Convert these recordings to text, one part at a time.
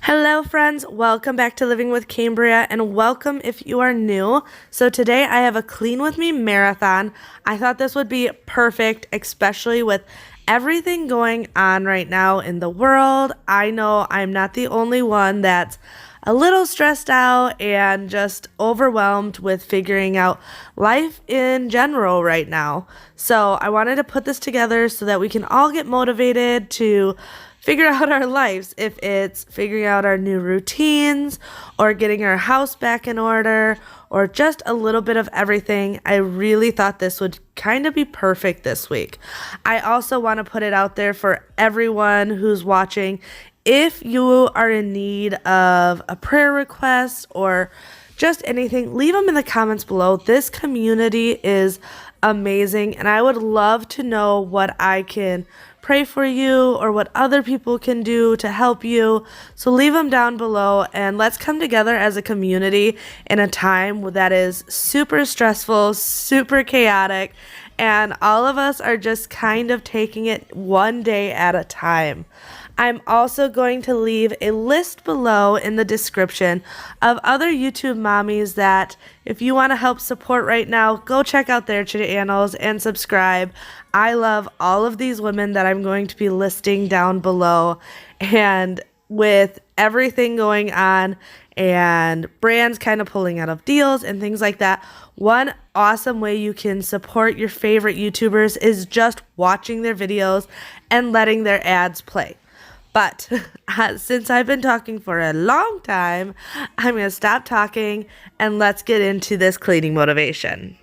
Hello friends, welcome back to Living with Cambria and welcome if you are new. So today I have a Clean With Me marathon. I thought this would be perfect, especially with everything going on right now in the world. I know I'm not the only one that's a little stressed out and just overwhelmed with figuring out life in general right now. So I wanted to put this together so that we can all get motivated to figure out our lives, if it's figuring out our new routines or getting our house back in order or just a little bit of everything. I really thought this would kind of be perfect this week. I also want to put it out there for everyone who's watching. If you are in need of a prayer request or just anything, leave them in the comments below. This community is amazing and I would love to know what I can pray for you or what other people can do to help you. So leave them down below and let's come together as a community in a time that is super stressful, super chaotic, and all of us are just kind of taking it one day at a time. I'm also going to leave a list below in the description of other YouTube mommies that if you want to help support right now, go check out their channels and subscribe. I love all of these women that I'm going to be listing down below, and with everything going on and brands kind of pulling out of deals and things like that, one awesome way you can support your favorite YouTubers is just watching their videos and letting their ads play. But since I've been talking for a long time, I'm going to stop talking and let's get into this cleaning motivation.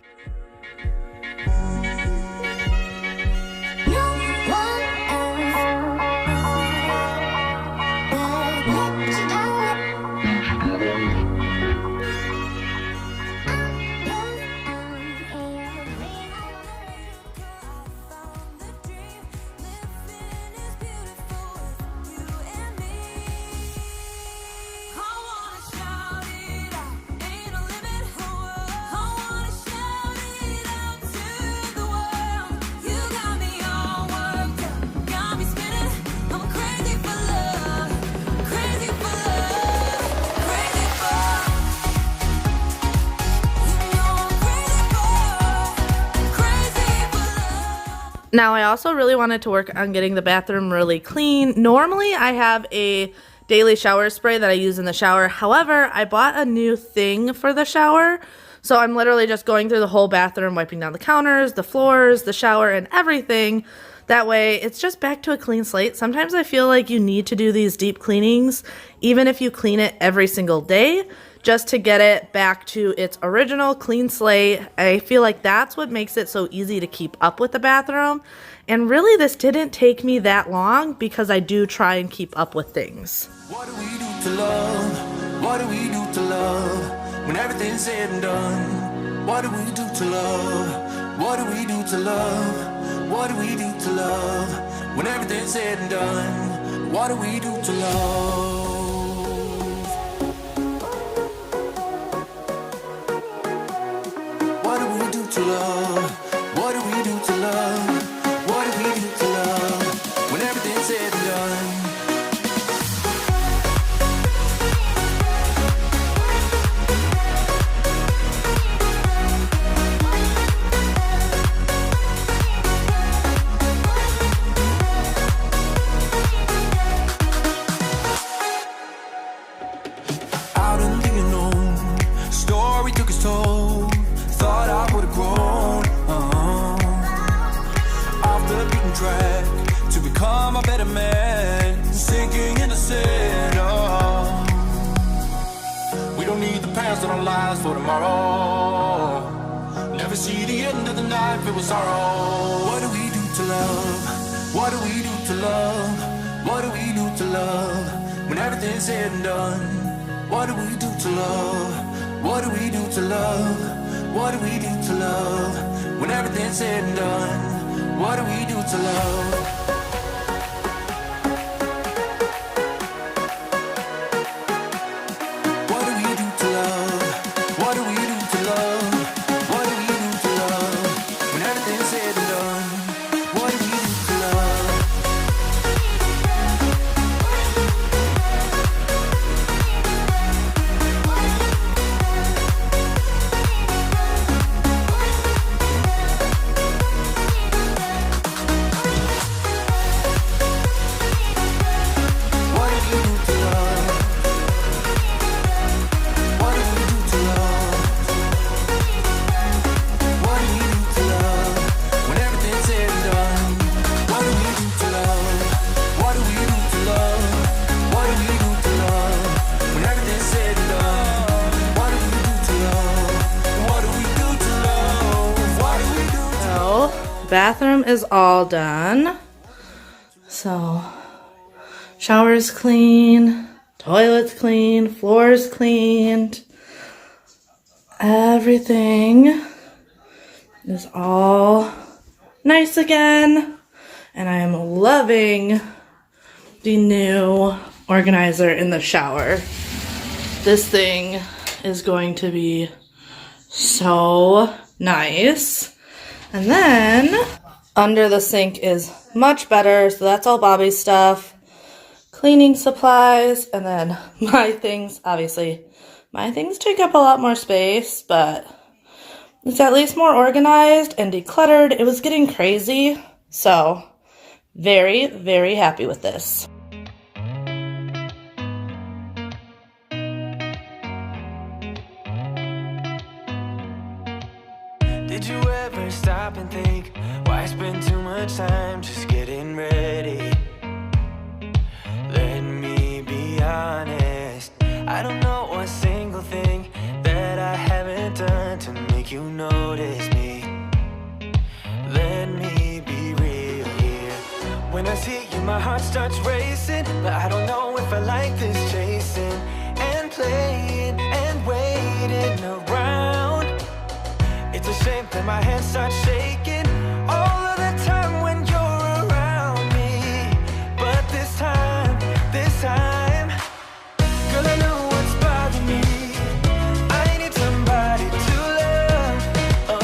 Now, I also really wanted to work on getting the bathroom really clean. Normally, I have a daily shower spray that I use in the shower. However, I bought a new thing for the shower. So I'm literally just going through the whole bathroom, wiping down the counters, the floors, the shower, and everything. That way, it's just back to a clean slate. Sometimes I feel like you need to do these deep cleanings, even if you clean it every single day, just to get it back to its original clean slate. I feel like that's what makes it so easy to keep up with the bathroom. And really, this didn't take me that long because I do try and keep up with things. What do we do to love? What do we do to love? When everything's said and done, what do we do to love? What do we do to love? What do we do to love? When everything's said and done, what do we do to love? What do we do to love? What do we do to love? What do we do to love? When everything's said and done. Out in the unknown, story took its toll. Thought I would have grown off the beaten track to become a better man, sinking in the sand. We don't need the past in our lives for tomorrow. Never see the end of the night filled with sorrow. What do we do to love? What do we do to love? What do we do to love? When everything's said and done, what do we do to love? What do we do to love? What do we do to love? When everything's said and done, what do we do to love? What do we do to love? What do we do to love? What do we do to love? When everything's said and done, what do we do to love? bathroom is all done. So, shower's clean, toilet's clean, floor's cleaned. Everything is all nice again. And I am loving the new organizer in the shower. This thing is going to be so nice. And then under the sink is much better. So that's all Bobby's stuff. Cleaning supplies. And then my things, obviously, my things take up a lot more space, but it's at least more organized and decluttered. It was getting crazy. So very, very happy with this. Did you ever stop and think, why spend too much time just getting ready? Let me be honest, I don't know a single thing that I haven't done to make you notice me. Let me be real here. When I see you, my heart starts racing, but I don't know if I like this chasing and playing and waiting around. It's a shame that my hands start shaking all of the time when you're around me. But this time, girl, I know what's bothering me. I need somebody to love. Oh,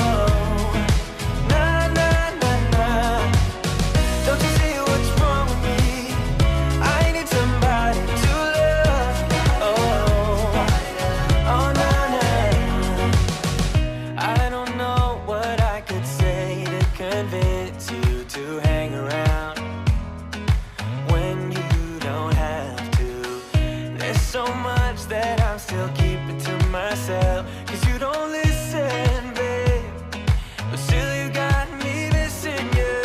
nah, nah, nah, nah. Don't you see what's wrong with me? I need somebody to love. Oh, oh, nah, nah. I don't know what I could say to convince you to hang around when you don't have to. There's so much that I'm still keeping to myself, 'cause you don't listen, babe. But still you got me missing you.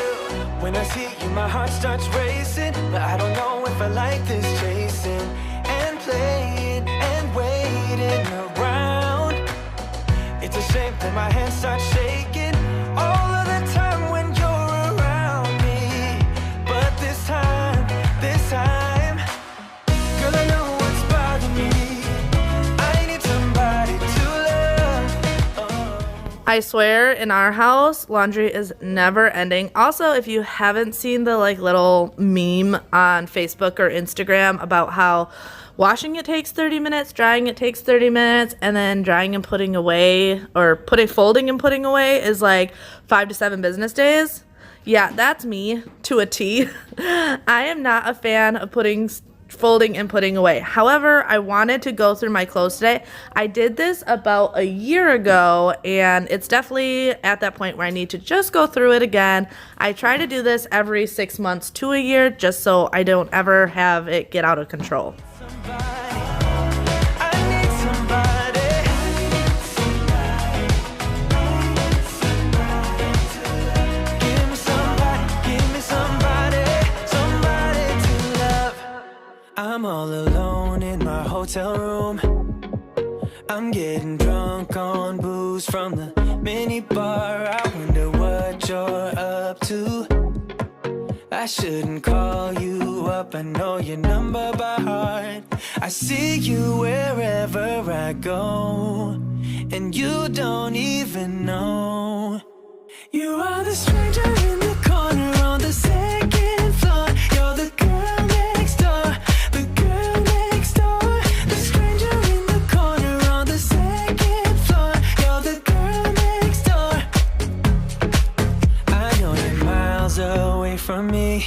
When I see you, my heart starts racing, but I don't know if I like this chasing and playing and waiting around. It's a shame that my hands start shaking all of the time when you're around me. But this time, girl, I know what's bothering me. I need somebody to love. Oh. I swear, in our house, laundry is never ending. Also, if you haven't seen the little meme on Facebook or Instagram about how washing it takes 30 minutes, drying it takes 30 minutes, and then drying and putting away, or folding and putting away is 5 to 7 business days. Yeah, that's me to a T. I am not a fan of folding and putting away. However, I wanted to go through my clothes today. I did this about a year ago, and it's definitely at that point where I need to just go through it again. I try to do this every 6 months to a year, just so I don't ever have it get out of control. I'm all alone in my hotel room. I'm getting drunk on booze from the mini bar. I wonder what you're up to. I shouldn't call you up, I know your number by heart. I see you wherever I go, and you don't even know. You are the stranger in the corner on the second floor. You're the girl next door, the girl next door. The stranger in the corner on the second floor. You're the girl next door. I know you're miles away from me,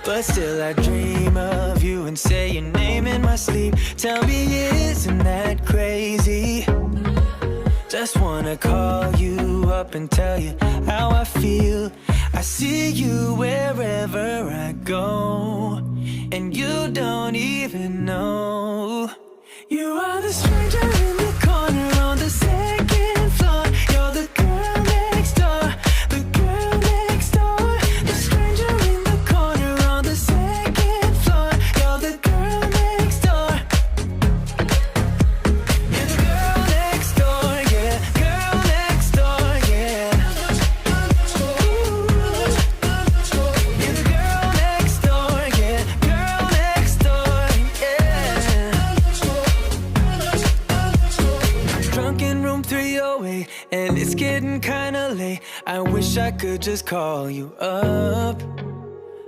but still I dream of you and say your name in my sleep. Tell me, isn't that crazy? Just wanna call you up and tell you how I feel. I see you wherever I go, and you don't even know. You are the stranger in the corner on the second floor. You're the girl next door, the girl next door. The stranger in the corner on the second floor. You're the girl next door. You're the girl next door, yeah. Girl next door, yeah. 308, and it's getting kinda late. I wish I could just call you up.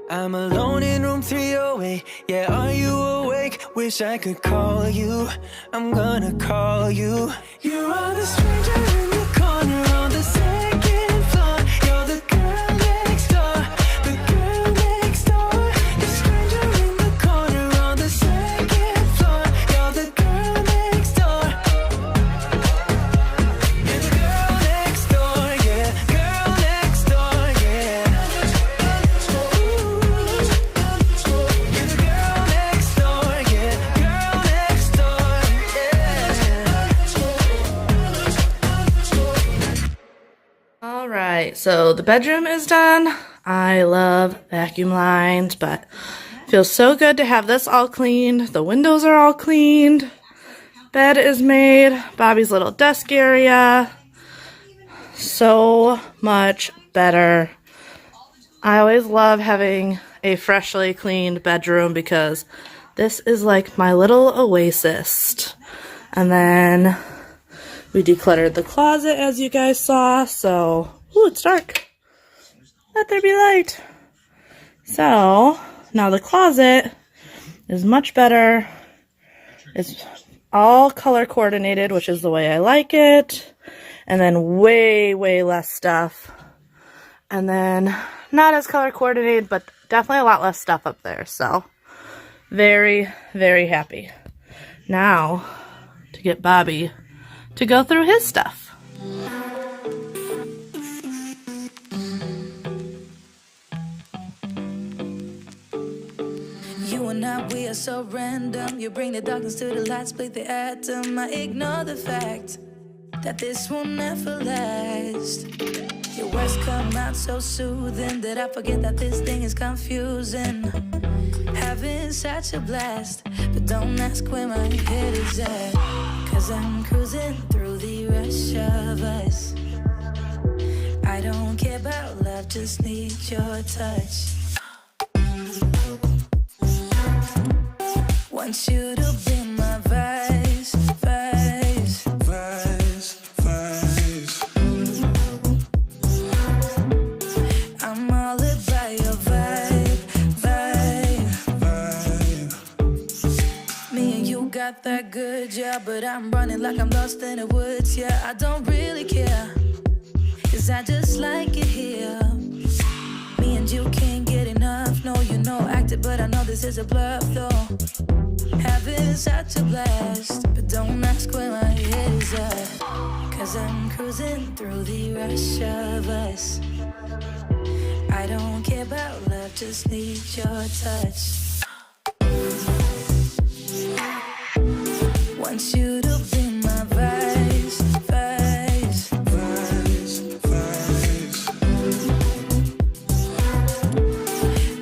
I'm alone in room 308. Yeah, are you awake? Wish I could call you. I'm gonna call you. You are the stranger in the corner on the second floor. You're the girl next door. The girl next door. The stranger in the corner on the second floor. You're the girl next door. You're the girl next door. Yeah, girl next door. Yeah. You're the girl next door. Yeah, girl next door. Yeah. All right, so the bedroom is done. I love vacuum lines, but it feels so good to have this all cleaned. The windows are all cleaned. Bed is made. Bobby's little desk area. So much better. I always love having a freshly cleaned bedroom because this is like my little oasis. And then we decluttered the closet, as you guys saw, so, ooh, it's dark. Let there be light. So, now the closet is much better. It's all color coordinated, which is the way I like it. And then way, way less stuff. And then not as color coordinated, but definitely a lot less stuff up there. So, very, very happy. Now, to get Bobby to go through his stuff. You and I, we are so random. You bring the darkness to the light, split the atom. I ignore the fact that this will never last. Your words come out so soothing that I forget that this thing is confusing. Having such a blast, but don't ask where my head is at. Cause I'm cruising through the rush of us. I don't care about love, just need your touch. Want you to be my vice, vice, vice, vice. I'm all about your vibe, vibe, vibe. Me and you got that good, yeah, but I'm running like I'm lost in the woods, yeah. I don't really care, cause I just like it here. Me and you can't get enough, no, you know, acted, but I know this is a bluff, though. Having such a blast, but don't ask where my head is at. Cause I'm cruising through the rush of us. I don't care about love, just need your touch. Want you to be my vice, vice, vice, vice.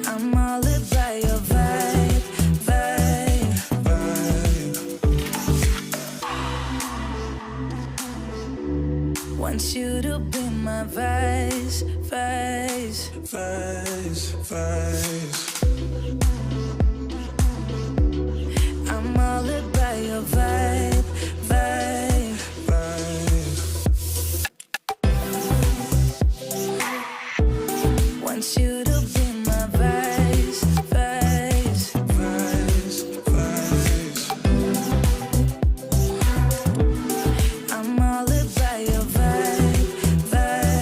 I'm all about your vibe, vibe, vibe. Want you to be my vice, vice, vice, vice. I'm all about your vibe, vibe, vibe. Want you to be my vice, vice, vice, vice. I'm all about your vibe, vibe,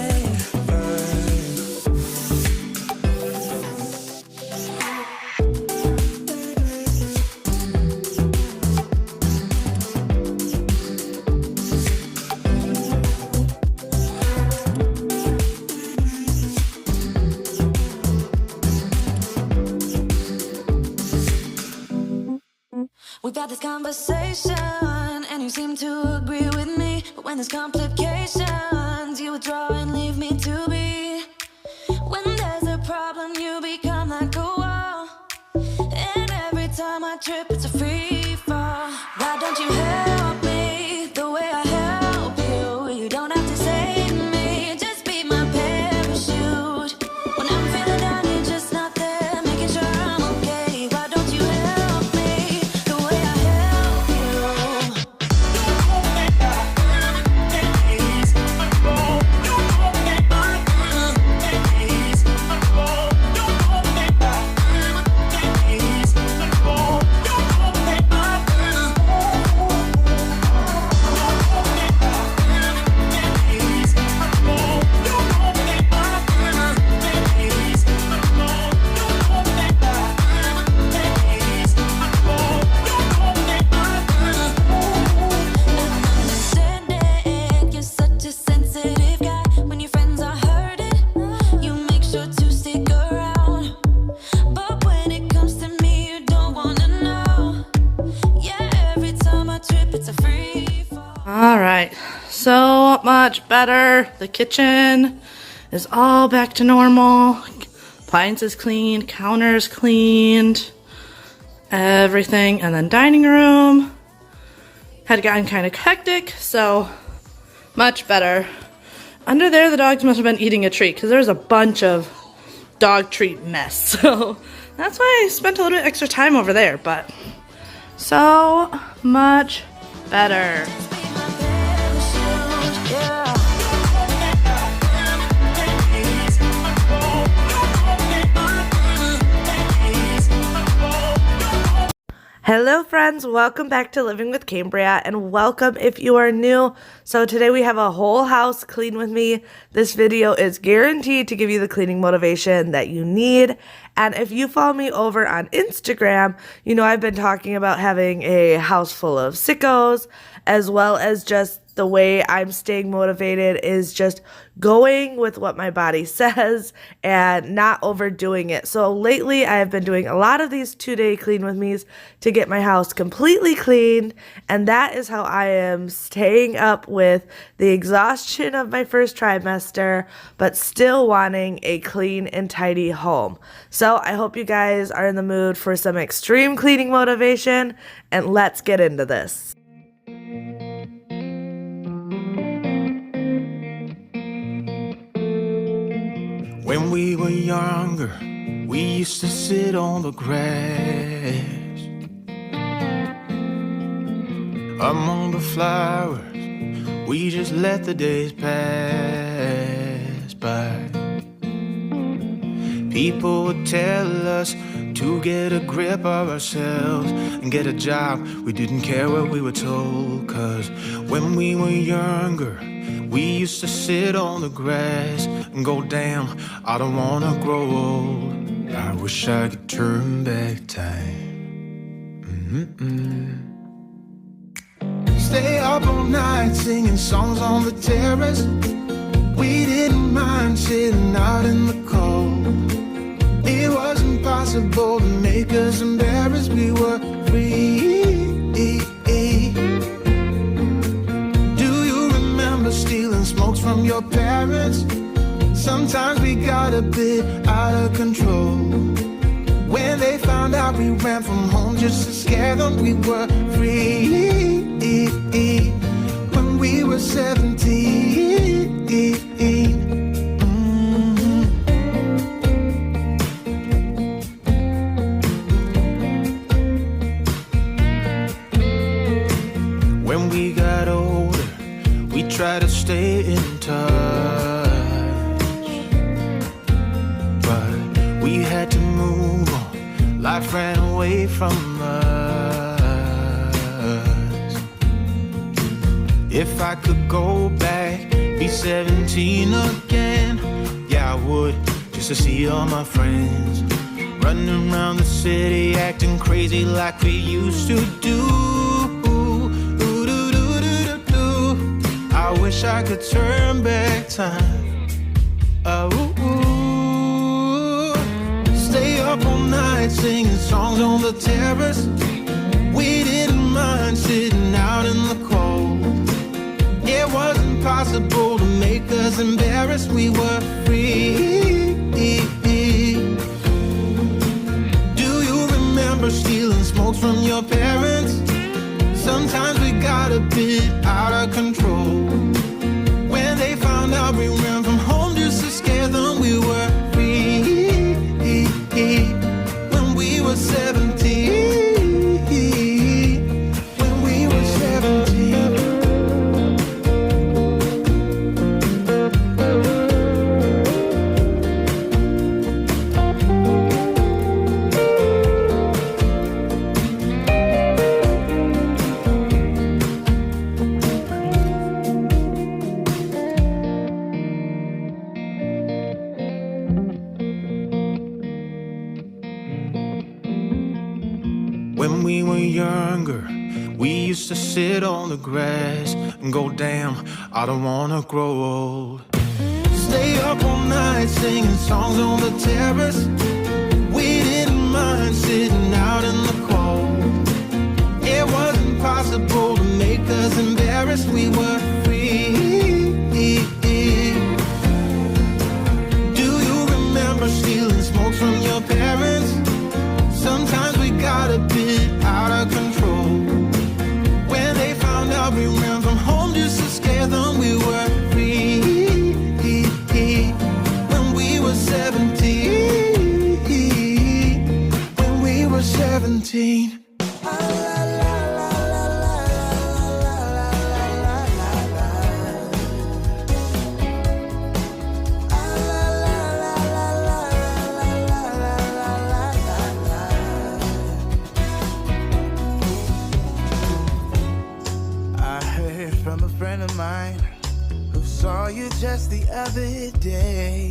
We've had this conversation, and you seem to agree with me. But when there's complications, you withdraw and leave me to be. When there's a problem, you become like a wall. And every time I trip, it's a free fall. Why don't you help me the way I help you? You don't have to save me, just be my parachute. When I'm feeling down, you're just not there, making sure I'm okay. Why don't you help me the way I help you? All right, so much better. The kitchen is all back to normal. Appliances cleaned, counters cleaned, everything. And then dining room had gotten kind of hectic, so much better. Under there, the dogs must have been eating a treat because there's a bunch of dog treat mess. So that's why I spent a little bit extra time over there, but so much better. Hello friends, welcome back to Living with Cambria, and welcome if you are new. So today we have a whole house clean with me. This video is guaranteed to give you the cleaning motivation that you need. And if you follow me over on Instagram, you know I've been talking about having a house full of sickos, as well as just the way I'm staying motivated is just going with what my body says and not overdoing it. So lately I have been doing a lot of these 2-day clean with me's to get my house completely cleaned, and that is how I am staying up with the exhaustion of my first trimester, but still wanting a clean and tidy home. So I hope you guys are in the mood for some extreme cleaning motivation, and let's get into this. When we were younger, we used to sit on the grass among the flowers. We just let the days pass by. People would tell us to get a grip of ourselves and get a job. We didn't care what we were told, 'cause when we were younger, we used to sit on the grass and go, damn, I don't wanna grow old. I wish I could turn back time. Stay up all night singing songs on the terrace. We didn't mind sitting out in the cold. It wasn't possible to make us embarrassed. We were free. Stealing smokes from your parents. Sometimes we got a bit out of control. When they found out we ran from home just to scare them, we were free. When we were 17. When we got older, we try to stay in touch, but we had to move on. Life ran away from us. If I could go back, be 17 again, yeah I would, just to see all my friends running around the city, acting crazy like we used to do. I wish I could turn back time. Stay up all night singing songs on the terrace. We didn't mind sitting out in the cold. It wasn't possible to make us embarrassed. We were free. Do you remember stealing smokes from your parents? Sometimes we got a bit out of control. When they found out we ran from home just to scare them, we were free. When we were 17. When we were 17. When we were younger, we used to sit on the grass and go, damn, I don't wanna grow old. Stay up all night singing songs on the terrace. We didn't mind sitting out in the cold. It wasn't possible to make us embarrassed. embarrassed, we were free. Do you remember stealing smokes from your parents? Sometimes we got a bit out of control. When they found out we ran from home just to scare them, we were free. When we were 17. When we were 17. Mine who saw you just the other day.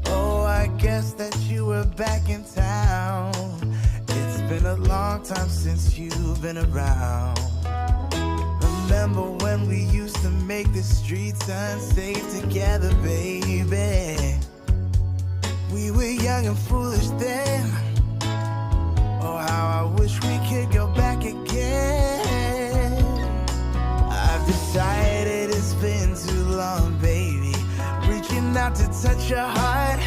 Oh, I guess that you were back in town. It's been a long time since you've been around. Remember when we used to make the streets unsafe together, baby? We were young and foolish then. Oh, how I wish we could go back again. Decided it's been too long, baby. Reaching out to touch your heart,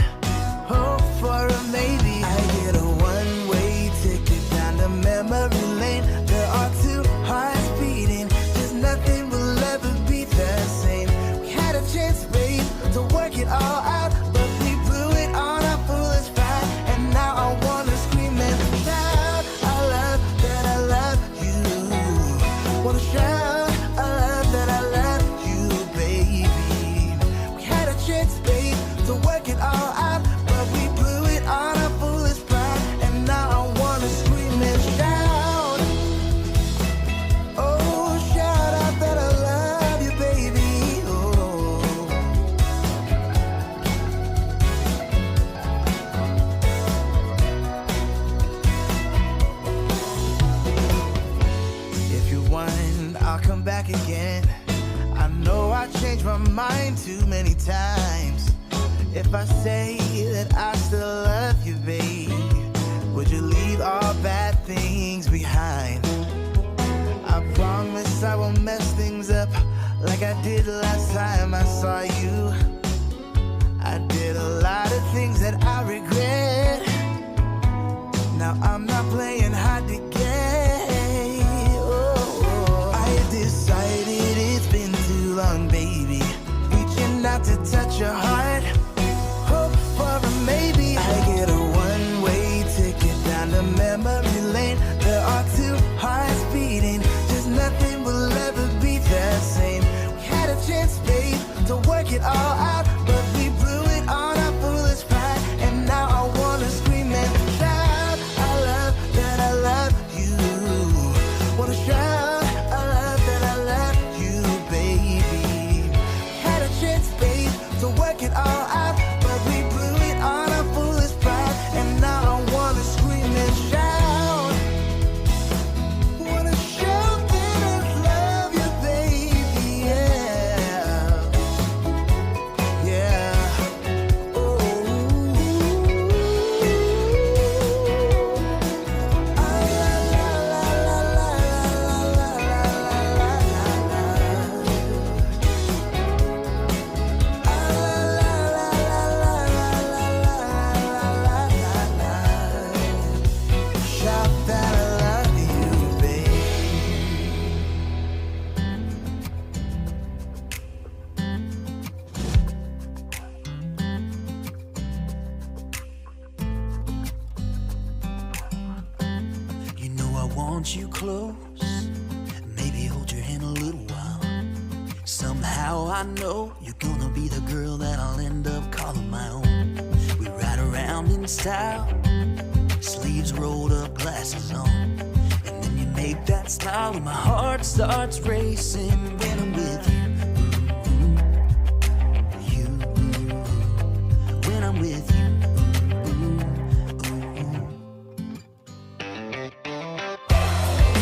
hope for a maybe. I get a one-way ticket down to memory lane. There are two hearts beating, just nothing will ever be the same. We had a chance, babe, to work it all out, but we blew it on our foolish pride. And now I wanna scream and shout, I love that I love you. Wanna shout to work it all out, but we blew it on our foolish pride. And now I wanna scream and shout. Oh, shout out that I love you, baby. Oh. If you want, I'll come back again. I know I changed my mind too many times. If I say that I still love you, babe, would you leave all bad things behind? I promise I won't mess things up like I did last time I saw you. I did a lot of things that I regret. Now I'm not playing hard to get. Oh, I decided it's been too long, baby. Reaching out to touch your heart, for a maybe. I get a one-way ticket down to memory lane. There are two hearts beating, just nothing will ever be the same. We had a chance, babe, to work it all out, but we blew it on our foolish pride. And now I wanna scream and shout, I love that I love you. Wanna shout, I love that I love you, baby. We had a chance, babe, to work it all out, but we blew it on our foolish pride. And now I wanna scream and shout. Wanna shout that I love you, baby. Yeah, yeah. Oh, la la la la la la la shout that I love you, babe. You know I want you close, maybe hold your hand a little while. Somehow I know you're gonna be the girl that I'll end up calling my own. We ride around in style, sleeves rolled up, glasses on, and then you make that smile and my heart starts racing when I'm with you. When I'm with you.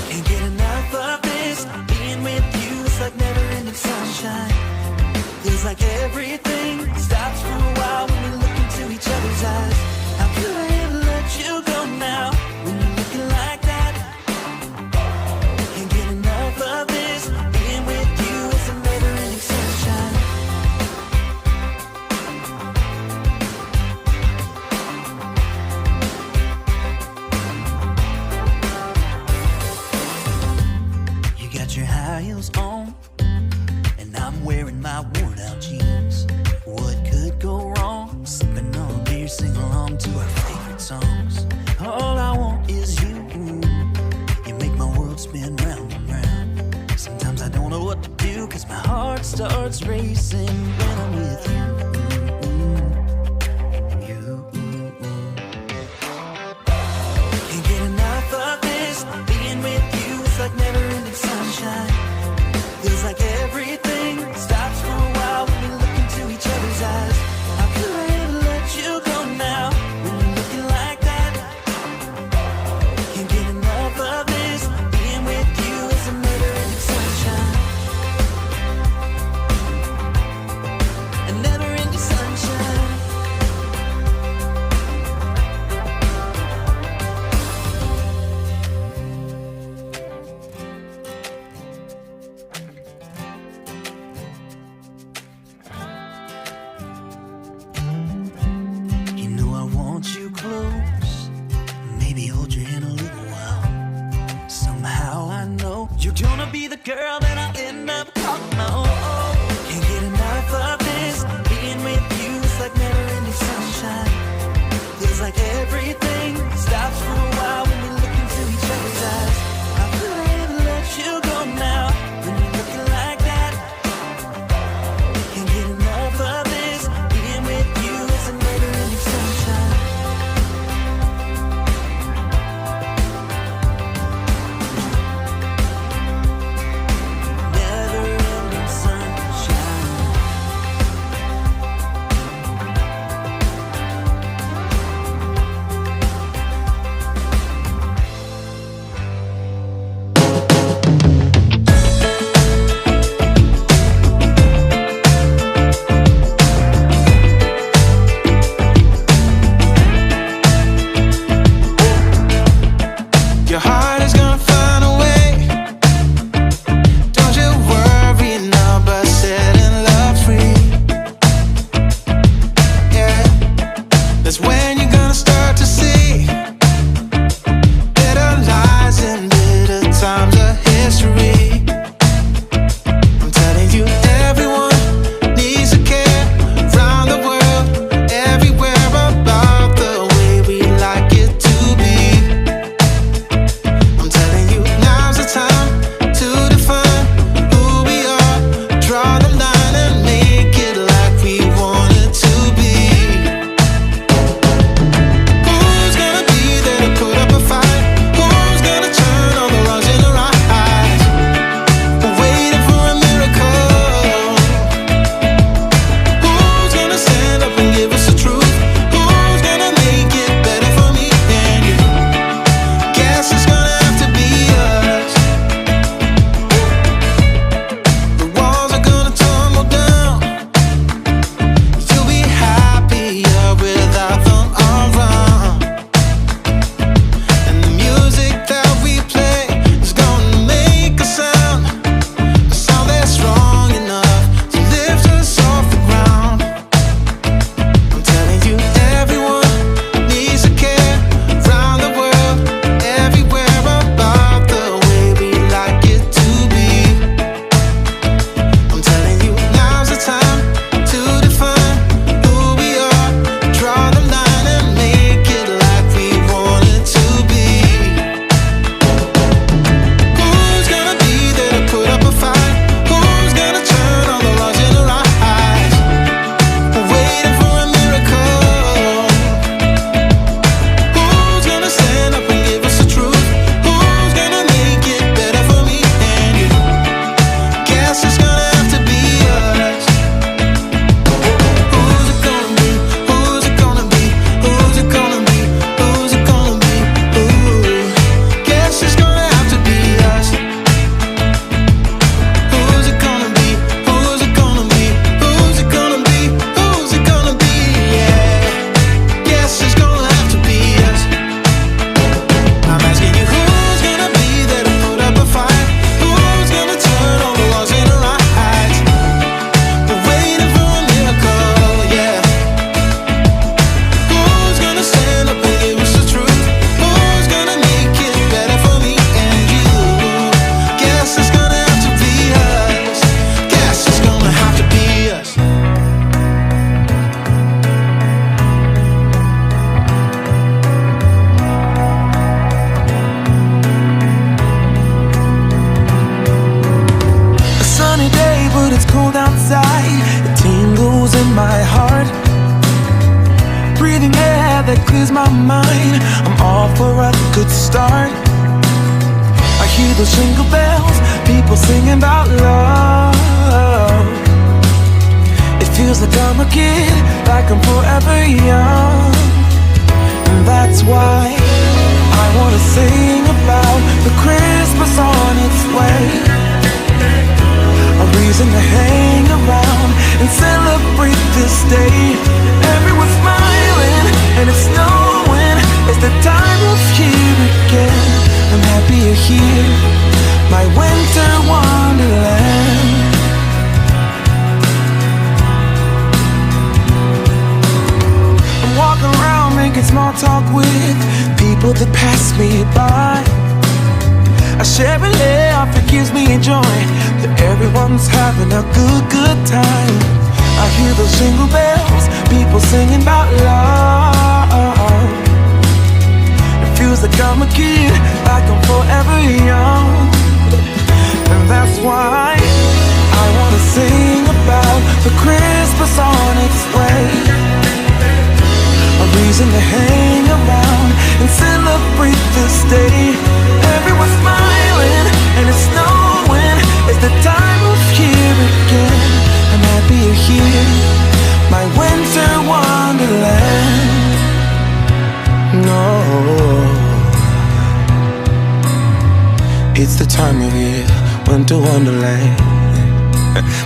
Can't get enough of this, being with you, it's like never-ending sunshine. Feels like everything stops for a while when we look into each other's eyes. How could I ever let you go now when you're looking like that? Can't get enough of this, being with you, got your high heels on, and I'm wearing my worn out jeans. What could go wrong? Sipping on a beer, sing along to our favorite songs. All I want is you. You make my world spin round and round. Sometimes I don't know what to do, cause my heart starts racing when I'm with you. Can't get enough of this. Being with you is like never-ending sunshine. Feels like everything stops for a while when we look into each other's eyes. How could I ever let you go now when you're looking like that? Can't get enough of this. Being with you is a never-ending sunshine. A never-ending sunshine. You know I want you close. Maybe hold your hand a little while. Somehow I know you're gonna be the girl that I'll end up calling my own. Can't get enough of this. Being with you is like never-ending sunshine. Feels like everything stops for a while when we look into each other's eyes. How could I ever let you go now when you're looking like that? Can't get enough of this. Being with you is a never-ending sunshine. Never-ending sunshine. in my heart, breathing air that clears my mind. I'm all for a good start. I hear those jingle bells, people singing about love. It feels like I'm a kid, like I'm forever young. And that's why I wanna sing about the Christmas on its way. A reason to hang around and celebrate this day. Everyone's smiling and it's snowing. It's the time of year again. I'm happy you're here, my winter wonderland. I'm walking around making small talk with people that pass me by. I share a laugh, it gives me joy that everyone's having a good time. I hear those jingle bells, people singing about love. It feels like I'm a kid, like I'm forever young. And that's why I wanna sing about the Christmas on its way. A reason to hang around and celebrate this day. Everyone's smiling and it's snowing. It's the time of year again. I'm happy you're here, my winter wonderland. No, it's the time of year, winter wonderland.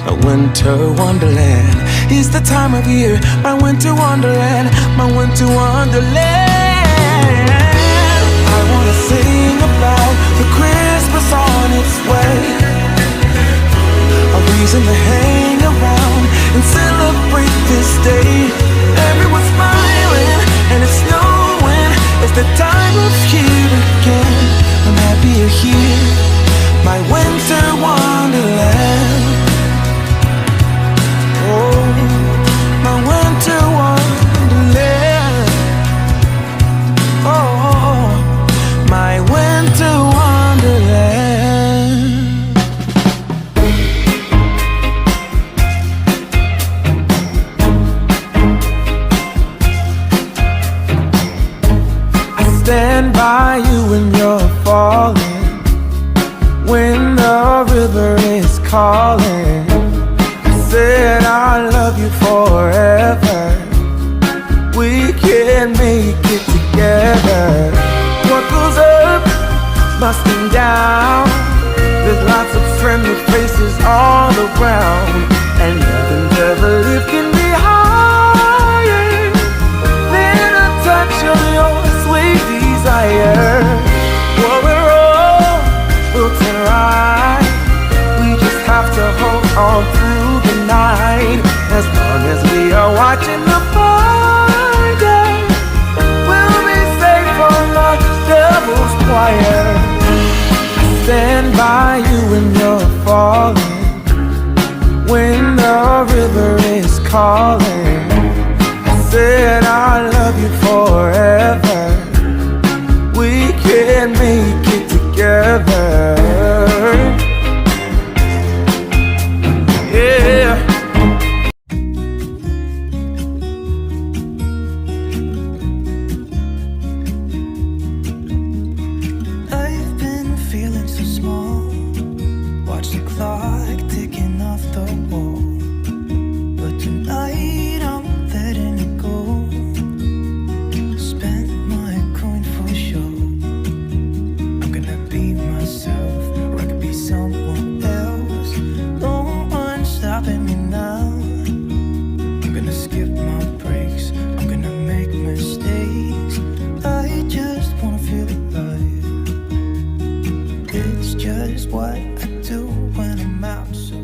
My winter wonderland. It's the time of year, my winter wonderland, my winter wonderland. I wanna sing about the Christmas on its way. A reason to hang around and celebrate this day. Everyone's smiling and it's snowing. It's the time of year again. I'm happy you're here, my winter wonderland. Oh, my winter wonderland. Oh, my winter wonderland. I stand by you when you're falling, when the river is calling. Said I love you forever. We can make it together. What goes up must come down. There's lots of friendly faces all around, and nothing's ever lifting me higher than a touch of your sweet desire. Well, we're all built and right. We just have to hold on through the night. As long as we are watching the fire, we'll be safe from the devil's choir. I stand by you when you're falling, when the river is calling. I said I love you forever. We can make it together. Yeah. I've been feeling so small. Watch the clock ticking off the wall. But tonight I'm letting it go. Spend my coin for sure. I'm gonna be myself, or I could be someone else. No one's stopping me now. I'm gonna skip my breaks, I'm gonna make mistakes. I just wanna feel alive. It's just what I do when I'm out, so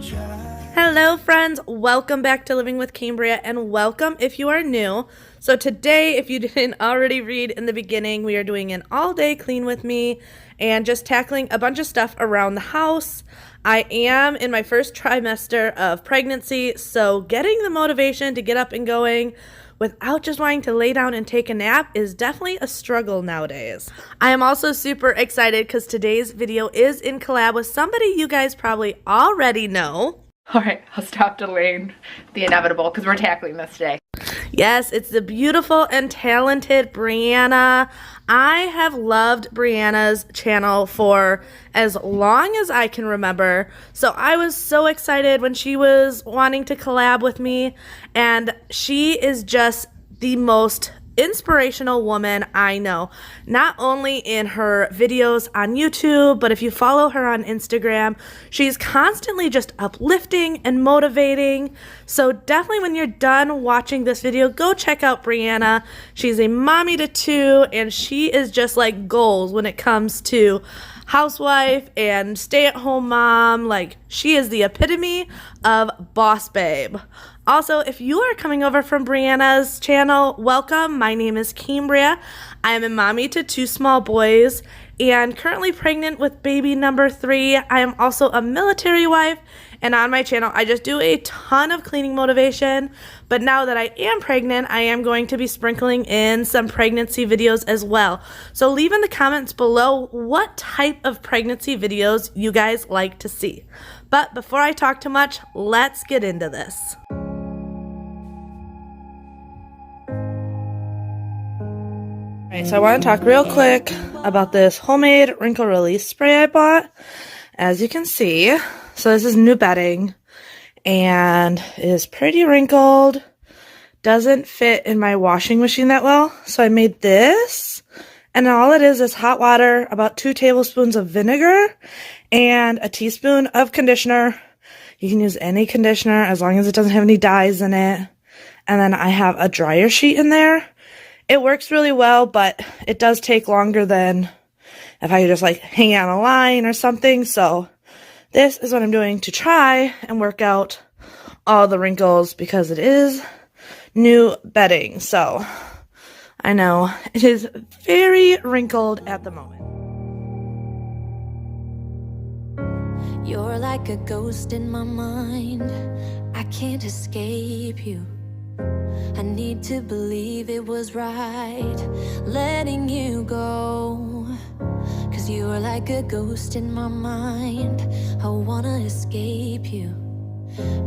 try. Hello friends, welcome back to Living with Cambria, and welcome if you are new. So today, if you didn't already read in the beginning, we are doing an all-day clean with me and just tackling a bunch of stuff around the house. I am in my first trimester of pregnancy, so getting the motivation to get up and going without just wanting to lay down and take a nap is definitely a struggle nowadays. I am also super excited because today's video is in collab with somebody you guys probably already know. All right, I'll stop delaying the inevitable because we're tackling this today. Yes, it's the beautiful and talented Brianna. I have loved Brianna's channel for as long as I can remember. So I was so excited when she was wanting to collab with me. And she is just the most inspirational woman I know, not only in her videos on YouTube, but if you follow her on Instagram, she's constantly just uplifting and motivating. So definitely when you're done watching this video, go check out Brianna. She's a mommy to 2, and she is just like goals when it comes to housewife and stay-at-home mom. Like, she is the epitome of boss babe. Also, if you are coming over from Brianna's channel, welcome. My name is Cambria. I am a mommy to 2 small boys and currently pregnant with baby number 3. I am also a military wife, and on my channel, I just do a ton of cleaning motivation. But now that I am pregnant, I am going to be sprinkling in some pregnancy videos as well. So leave in the comments below what type of pregnancy videos you guys like to see. But before I talk too much, let's get into this. Alright, so I want to talk real quick about this homemade wrinkle release spray I bought. As you can see, so this is new bedding, and it is pretty wrinkled. Doesn't fit in my washing machine that well, so I made this, and all it is hot water, about 2 tablespoons of vinegar, and a teaspoon of conditioner. You can use any conditioner as long as it doesn't have any dyes in it. And then I have a dryer sheet in there. It works really well, but it does take longer than if I could just like hang on a line or something. So this is what I'm doing to try and work out all the wrinkles because it is new bedding. So I know it is very wrinkled at the moment. You're like a ghost in my mind. I can't escape you. I need to believe it was right letting you go. 'Cause you are like a ghost in my mind. I wanna escape you,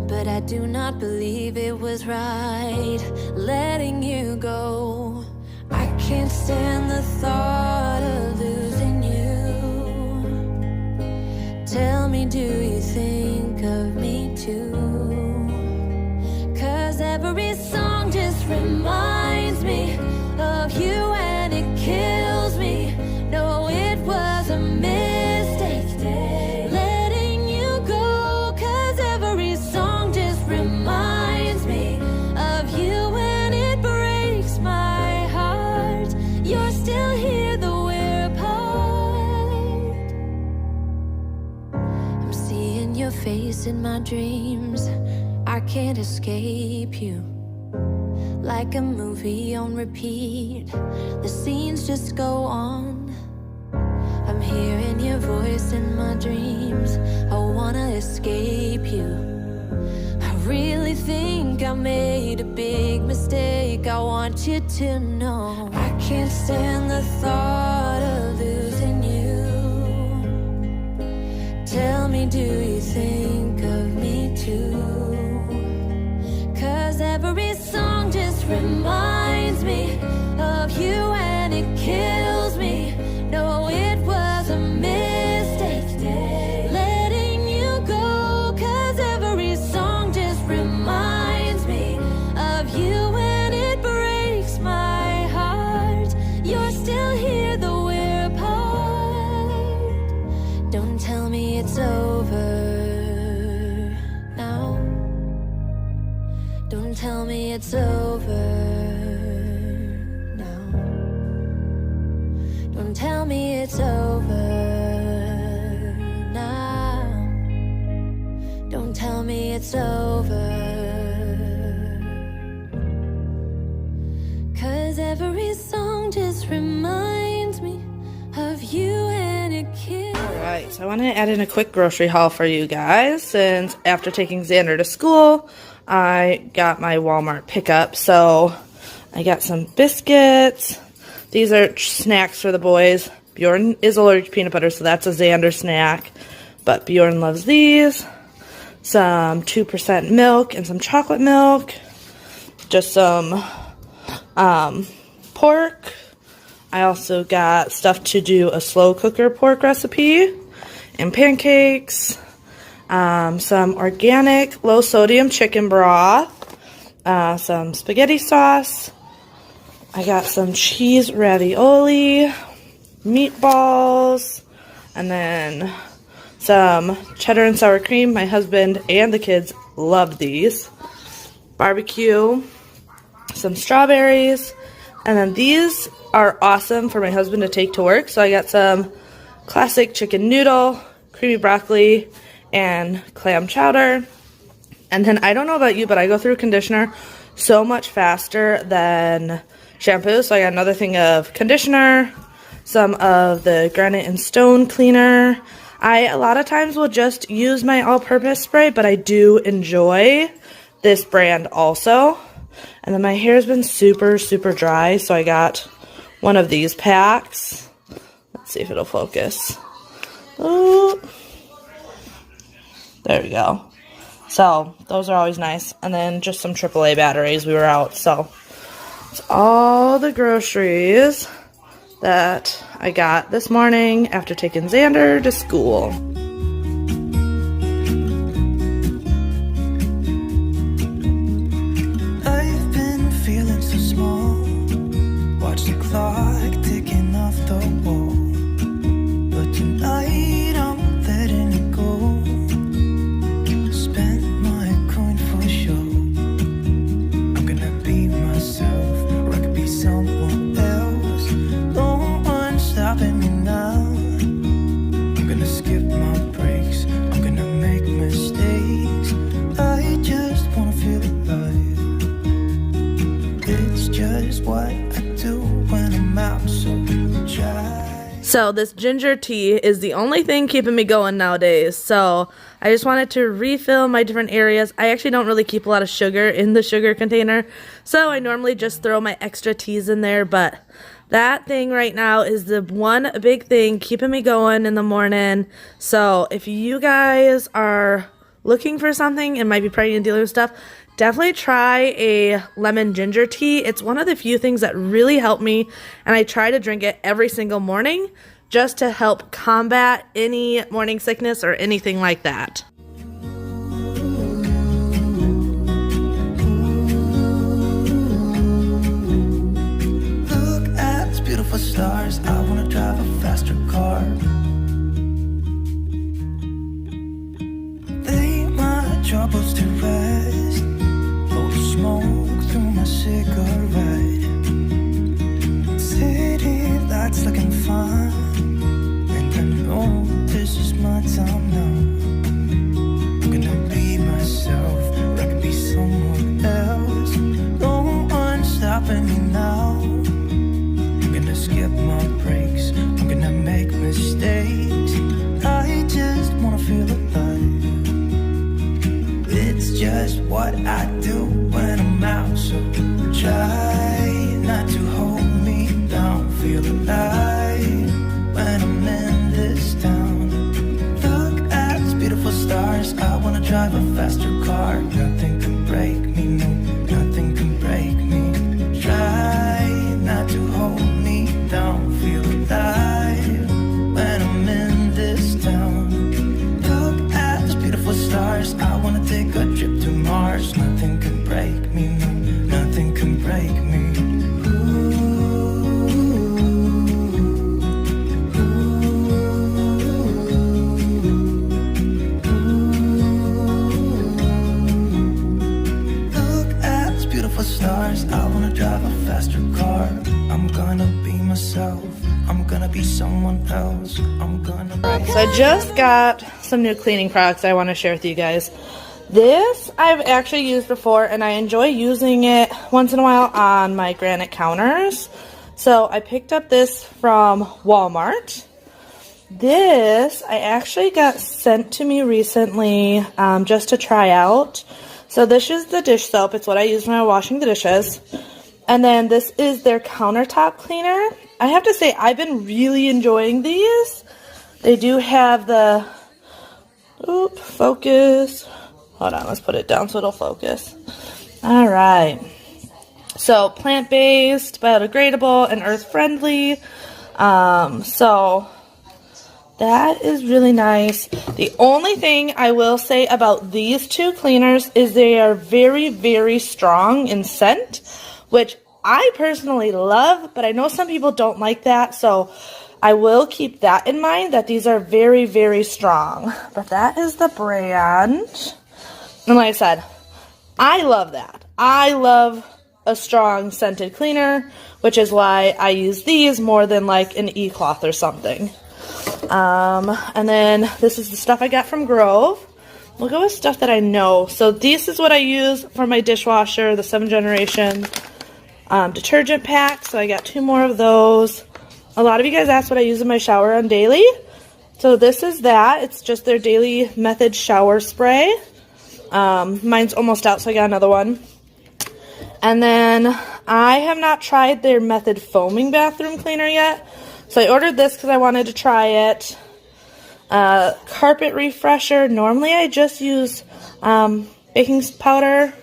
but I do not believe it was right letting you go. I can't stand the thought of losing you. Tell me, do you think of me too? 'Cause every song just reminds me of you, and it kills me. No, it was a mistake letting you go. 'Cause every song just reminds me of you, and it breaks my heart. You're still here, though we're apart. I'm seeing your face in my dreams. I can't escape you. Like a movie on repeat, the scenes just go on. I'm hearing your voice in my dreams. I wanna escape you. I really think I made a big mistake. I want you to know I can't stand the thought of losing you. Tell me, do you think of me too? 'Cause every song just reminds me of you, and it kills me. No, it was a mistake letting you go. 'Cause every song just reminds me of you, and it breaks my heart. You're still here, though we're apart. Don't tell me it's over. Don't tell me it's over now. Don't tell me it's over now. Don't tell me it's over. 'Cause every song just reminds me of you, and it kills. Alright, so I want to add in a quick grocery haul for you guys, since after taking Xander to school, I got my Walmart pickup. So I got some biscuits. These are snacks for the boys. Bjorn is allergic to peanut butter, so that's a Xander snack. But Bjorn loves these. some 2% milk and some chocolate milk, just some pork. I also got stuff to do a slow cooker pork recipe and pancakes, some organic low sodium chicken broth, some spaghetti sauce. I got some cheese ravioli, meatballs, and then some cheddar and sour cream. My husband and the kids love these. Barbecue, some strawberries, and then these are awesome for my husband to take to work. So I got some classic chicken noodle, creamy broccoli, and clam chowder. And then I don't know about you, but I go through conditioner so much faster than shampoo. So I got another thing of conditioner, some of the granite and stone cleaner. I a lot of times will just use my all-purpose spray, but I do enjoy this brand also. And then my hair's been super, super dry, so I got one of these packs. Let's see if it'll focus. Ooh. There we go. So those are always nice. And then just some AAA batteries. We were out, so it's all the groceries that I got this morning after taking Xander to school. I've been feeling so small. Watch the clock ticking off the wall. But tonight I'm letting it go. Spend my coin for sure. I'm gonna be myself, or I could be someone else. No one's stopping me now. I'm gonna skip my breaks. I'm gonna make mistakes. I just wanna feel alive. It's just what I do when I'm out, so try. So this ginger tea is the only thing keeping me going nowadays. So I just wanted to refill my different areas. I actually don't really keep a lot of sugar in the sugar container, so I normally just throw my extra teas in there. But that thing right now is the one big thing keeping me going in the morning. So if you guys are looking for something and might be pregnant and dealing with stuff, definitely try a lemon ginger tea. It's one of the few things that really help me, and I try to drink it every single morning just to help combat any morning sickness or anything like that. Look at these beautiful stars. I wanna drive a faster car. Lay my troubles to rest. Blow smoke through my cigarette. City lights looking fine, and I know this is my time now. I'm gonna be myself, or I could be someone else. No one's stopping me now. I'm gonna skip my breaks. I'm gonna make mistakes. I just wanna feel alive. It's just what I do when I'm out, so try not to hold me down. Feel alive when I'm in this town. Look at these beautiful stars. I wanna drive a faster car. Nothing can break me, no, nothing can break me. Try not to hold me down. Feel alive when I'm in this town. Look at these beautiful stars. I wanna take a trip to Mars. Nothing can break me, no, nothing can break me. Look at these beautiful stars. I wanna drive a faster car. I'm gonna be myself. I'm gonna be someone else. I'm gonna be. So I just got some new cleaning products I want to share with you guys. This I've actually used before, and I enjoy using it once in a while on my granite counters. So I picked up this from Walmart. This I actually got sent to me recently just to try out. So this is the dish soap. It's what I use when I'm washing the dishes. And then this is their countertop cleaner. I have to say, I've been really enjoying these. They do have the, focus. Hold on, let's put it down so it'll focus. All right. So plant-based, biodegradable, and earth-friendly. So that is really nice. The only thing I will say about these two cleaners is they are very, very strong in scent, which I personally love, but I know some people don't like that, so I will keep that in mind, that these are very, very strong. But that is the brand. And like I said, I love that. I love a strong scented cleaner, which is why I use these more than like an e-cloth or something. And then this is the stuff I got from Grove. We'll go with stuff that I know. So this is what I use for my dishwasher, the 7th generation detergent pack. So I got 2 more of those. A lot of you guys asked what I use in my shower on daily. So this is that. It's just their daily method shower spray. Mine's almost out, so I got another one. And then I have not tried their method foaming bathroom cleaner yet. So I ordered this because I wanted to try it. Carpet refresher. Normally I just use baking powder,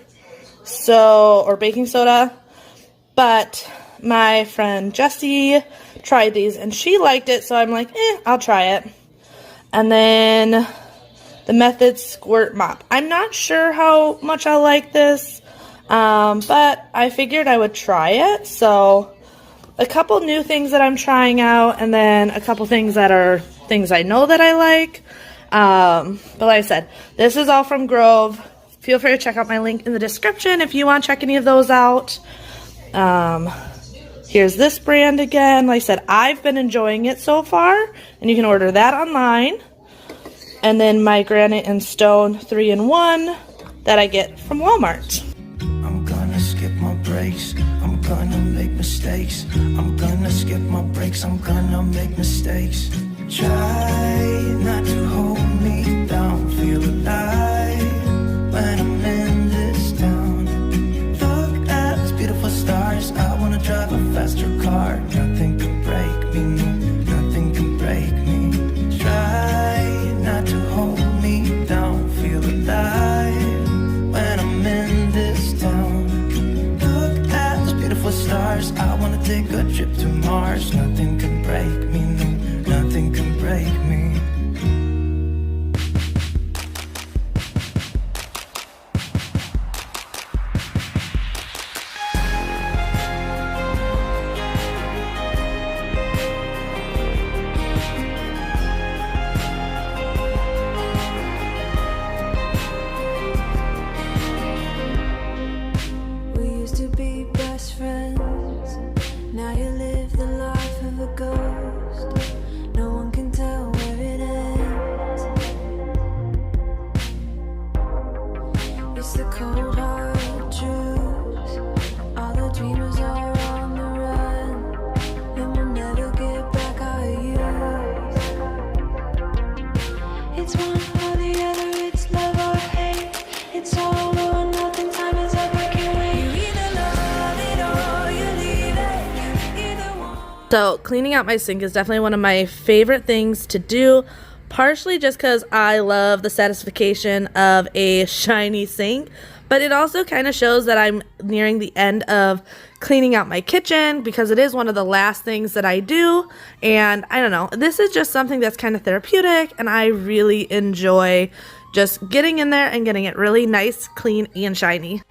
or baking soda. But my friend Jessie tried these and she liked it, so I'm like, I'll try it. And then the Method Squirt Mop. I'm not sure how much I'll like this, but I figured I would try it. So a couple new things that I'm trying out, and then a couple things that are things I know that I like. But like I said, this is all from Grove. Feel free to check out my link in the description if you want to check any of those out. Here's this brand again. Like I said, I've been enjoying it so far, and you can order that online. And then my Granite and Stone 3-in-1 that I get from Walmart. I'm gonna skip my breaks, I'm gonna make mistakes. I'm gonna skip my breaks, I'm gonna make mistakes. Try not to hold me down, feel alive when I'm in this town. Look at these beautiful stars, I wanna drive a faster car. Nothing can break me, no, nothing can break me. Try not to hold me down, feel alive when I'm in this town. Look at those beautiful stars, I wanna take a trip to Mars. Nothing can break me, no, nothing can break me. So cleaning out my sink is definitely one of my favorite things to do, partially just because I love the satisfaction of a shiny sink, but it also kind of shows that I'm nearing the end of cleaning out my kitchen because it is one of the last things that I do. And I don't know, this is just something that's kind of therapeutic, and I really enjoy just getting in there and getting it really nice, clean, and shiny.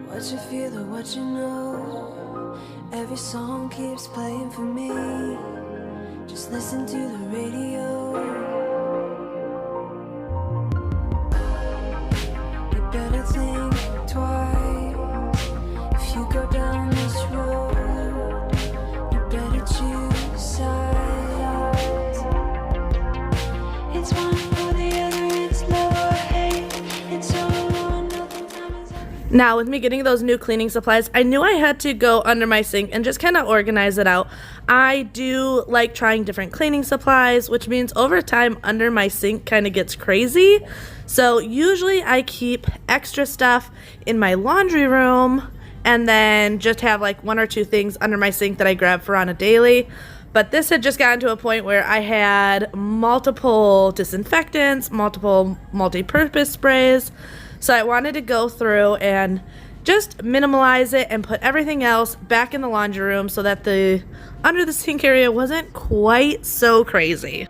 What you feel or what you know, every song keeps playing for me. Just listen to the radio. You better think twice if you go down this road. You better choose sides. It's one or the other, it's love or hate. It's all or nothing, time is. Now, with me getting those new cleaning supplies, I knew I had to go under my sink and just kind of organize it out. I do like trying different cleaning supplies, which means over time under my sink kind of gets crazy. So usually I keep extra stuff in my laundry room and then just have like 1 or 2 things under my sink that I grab for on a daily. But this had just gotten to a point where I had multiple disinfectants, multiple multi-purpose sprays. So I wanted to go through and just minimalize it and put everything else back in the laundry room so that the under the sink area wasn't quite so crazy.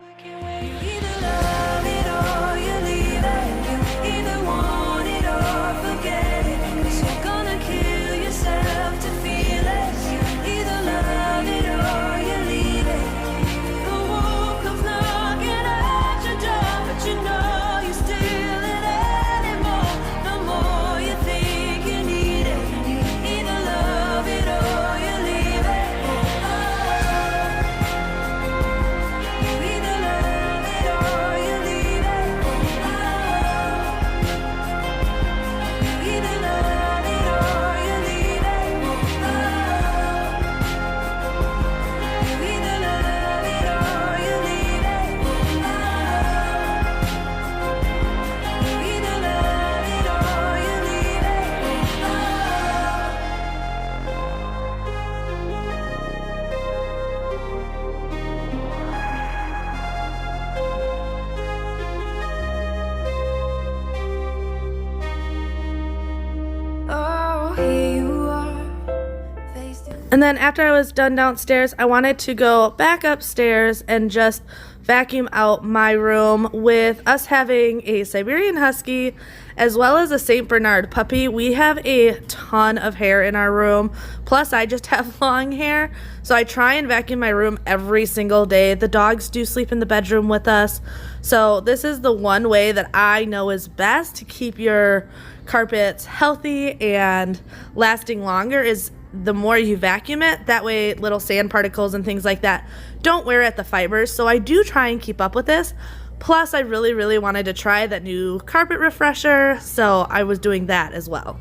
And then after I was done downstairs, I wanted to go back upstairs and just vacuum out my room. With us having a Siberian Husky as well as a St. Bernard puppy, we have a ton of hair in our room. Plus, I just have long hair, so I try and vacuum my room every single day. The dogs do sleep in the bedroom with us, so this is the one way that I know is best to keep your carpets healthy and lasting longer is the more you vacuum it. That way little sand particles and things like that don't wear at the fibers. So I do try and keep up with this. Plus, I really wanted to try that new carpet refresher, so I was doing that as well.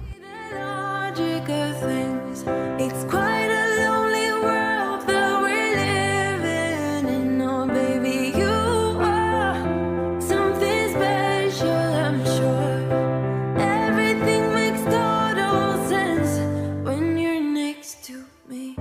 It's quite a lonely world that we're living in. Oh, baby, you are something special, I'm sure. Everything makes total sense when you're next to me.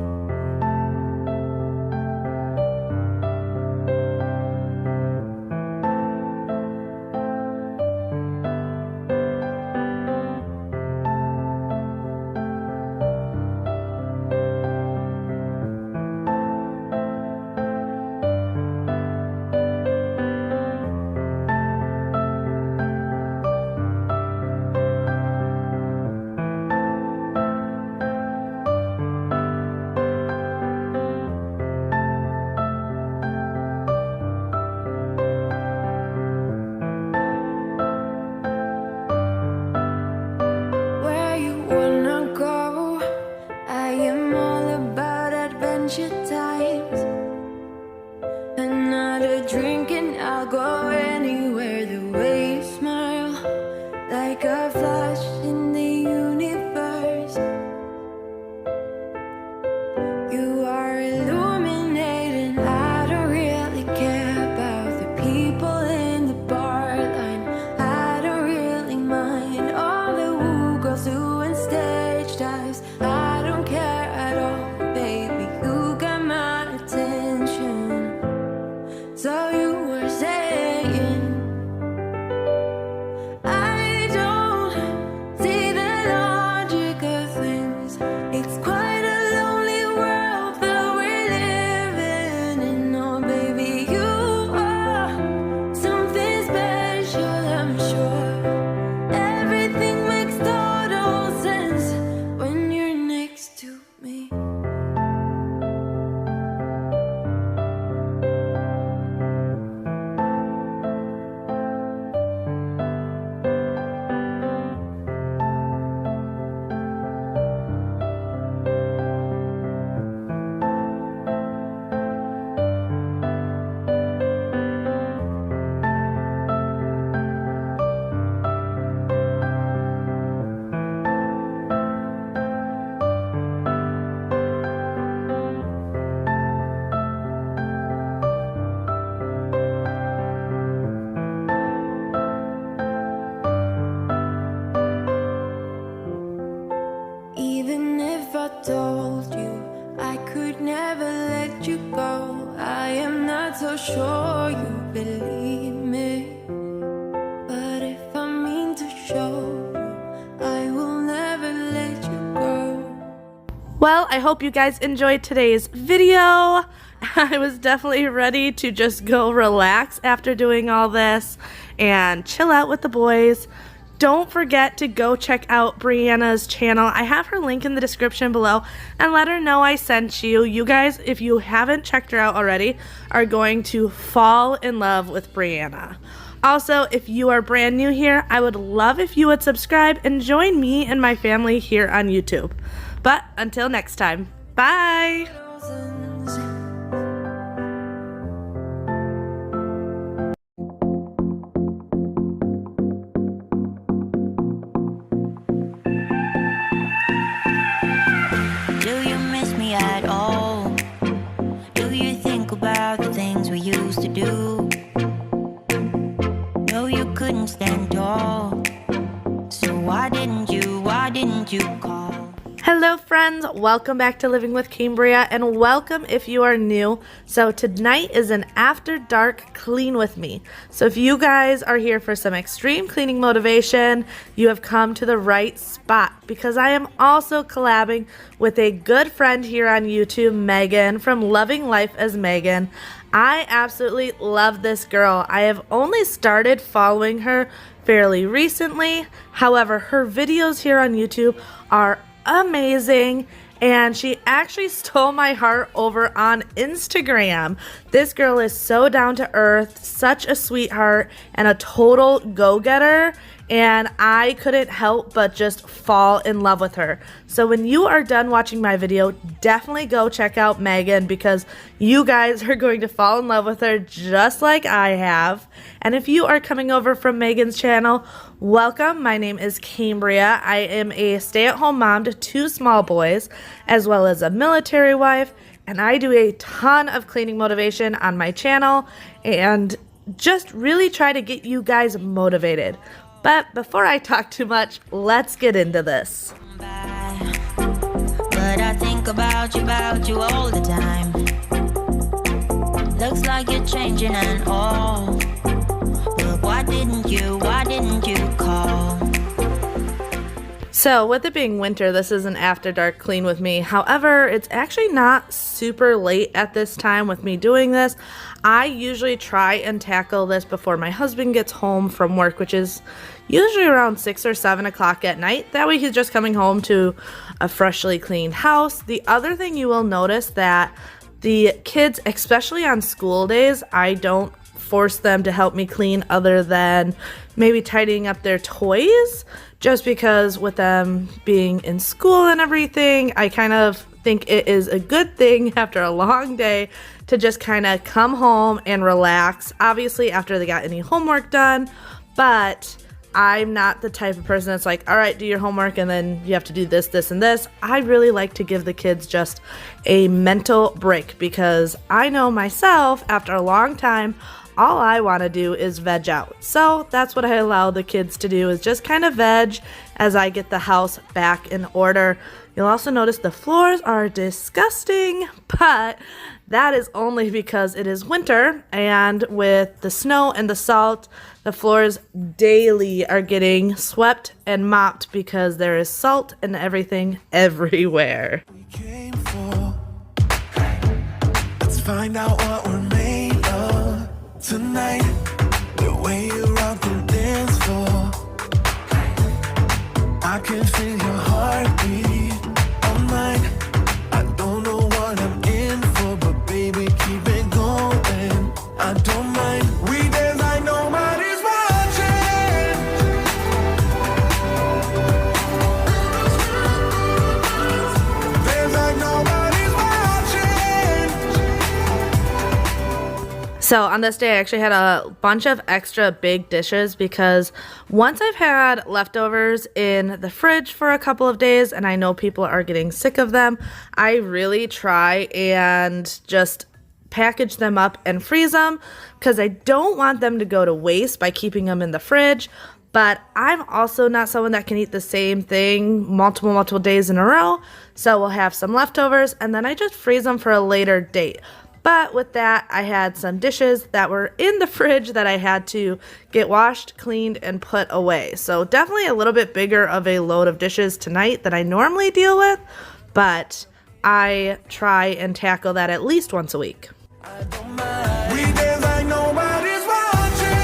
Where you wanna go? I am all about adventure times. Another drink and I'll go anywhere. The way you smile, like a flash in the universe. You are illuminating. I don't really care about the people in the bar line. I don't really mind all the woo girls doing stage dives. I don't care at all, baby. You got my attention. So you were saying, I don't see the logic of things. It's quite a lonely world that we're living in. Oh, baby, you are something special, I'm sure. Everything makes total sense when you're next to me. Even I told you I could never let you go. I am not so sure you believe me, but if I mean to show you, I will never let you go. Well, I hope you guys enjoyed today's video. I was definitely ready to just go relax after doing all this and chill out with the boys. Don't forget to go check out Brianna's channel. I have her link in the description below, and let her know I sent you. You guys, if you haven't checked her out already, are going to fall in love with Brianna. Also, if you are brand new here, I would love if you would subscribe and join me and my family here on YouTube. But until next time, bye! Do you miss me at all? Do you think about the things we used to do? No, you couldn't stand tall. So why didn't you call? Hello friends, welcome back to Living with Cambria, and welcome if you are new. So tonight is an after dark clean with me. So if you guys are here for some extreme cleaning motivation, you have come to the right spot, because I am also collabing with a good friend here on YouTube, Megan from Loving Life as Megan. I absolutely love this girl. I have only started following her fairly recently. However, her videos here on YouTube are amazing, and she actually stole my heart over on Instagram. This girl is so down to earth, such a sweetheart, and a total go-getter, and I couldn't help but just fall in love with her. So when you are done watching my video, definitely go check out Megan, because you guys are going to fall in love with her just like I have. And if you are coming over from Megan's channel, welcome. My name is Cambria. I am a stay-at-home mom to 2 small boys, as well as a military wife, and I do a ton of cleaning motivation on my channel and just really try to get you guys motivated. But before I talk too much, let's get into this. But I think about you all the time. Looks like you're changing and all. But why didn't you call? So with it being winter, this is an after dark clean with me. However, it's actually not super late at this time with me doing this. I usually try and tackle this before my husband gets home from work, which is usually around 6 or 7 o'clock at night. That way he's just coming home to a freshly cleaned house. The other thing you will notice that the kids, especially on school days, I don't force them to help me clean other than maybe tidying up their toys, just because with them being in school and everything, I kind of think it is a good thing after a long day to just kind of come home and relax, obviously after they got any homework done. But I'm not the type of person that's like, all right, do your homework and then you have to do this, this, and this. I really like to give the kids just a mental break, because I know myself, after a long time, all I want to do is veg out. So that's what I allow the kids to do, is just kind of veg as I get the house back in order. You'll also notice the floors are disgusting, but that is only because it is winter, and with the snow and the salt, the floors daily are getting swept and mopped because there is salt and everything everywhere. We came for. Let's find out what we're made of tonight. The way you rock the dance floor, I can feel your heartbeat on mine. I don't know what I'm in for, but baby, keep it going. I don't mind. We dance like nobody's watching. Dance like nobody's watching. So on this day, I actually had a bunch of extra big dishes, because once I've had leftovers in the fridge for a couple of days and I know people are getting sick of them, I really try and just package them up and freeze them, because I don't want them to go to waste by keeping them in the fridge. But I'm also not someone that can eat the same thing multiple days in a row. So we'll have some leftovers and then I just freeze them for a later date. But with that, I had some dishes that were in the fridge that I had to get washed, cleaned, and put away. So definitely a little bit bigger of a load of dishes tonight than I normally deal with. But I try and tackle that at least once a week. We dance like nobody's watching.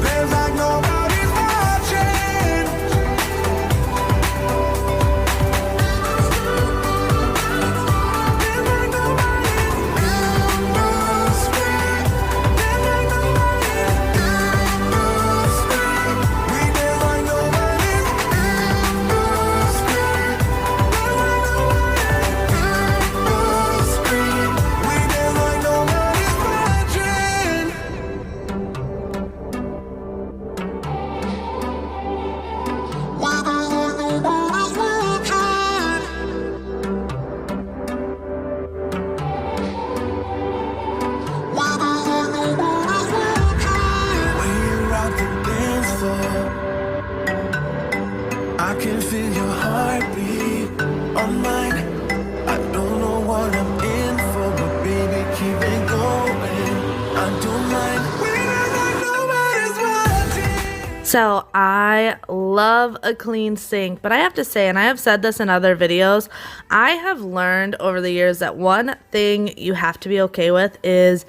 Dance like nobody's watching. Dance like nobody's watching. We dance like nobody's I can feel your heartbeat on mine. I don't know what I'm in for, but baby, keep it going. I don't mind. We dance like nobody's watching. So I love a clean sink, but I have to say, and I have said this in other videos, I have learned over the years that one thing you have to be okay with is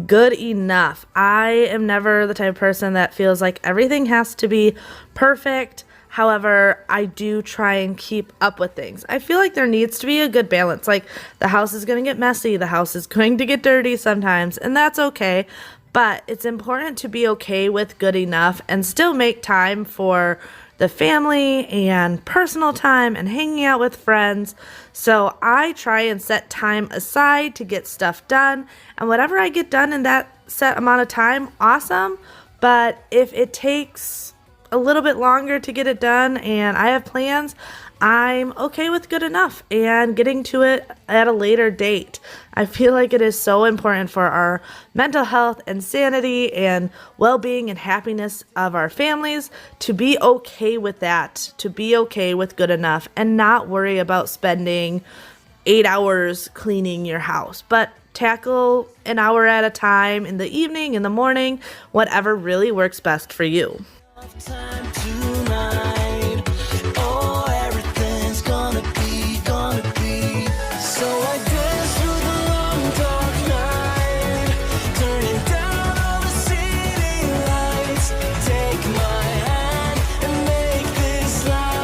good enough. I am never the type of person that feels like everything has to be perfect. However, I do try and keep up with things. I feel like there needs to be a good balance. Like, the house is going to get messy, the house is going to get dirty sometimes, and that's okay. But it's important to be okay with good enough and still make time for the family and personal time and hanging out with friends. So I try and set time aside to get stuff done. And whatever I get done in that set amount of time, awesome. But if it takes a little bit longer to get it done and I have plans, I'm okay with good enough and getting to it at a later date. I feel like it is so important for our mental health and sanity and well-being and happiness of our families to be okay with that, to be okay with good enough and not worry about spending 8 hours cleaning your house, but tackle an hour at a time in the evening, in the morning, whatever really works best for you. Time tonight. Oh, everything's gonna be. So I dance through the long dark night, turning down all the city lights. Take my hand and make this life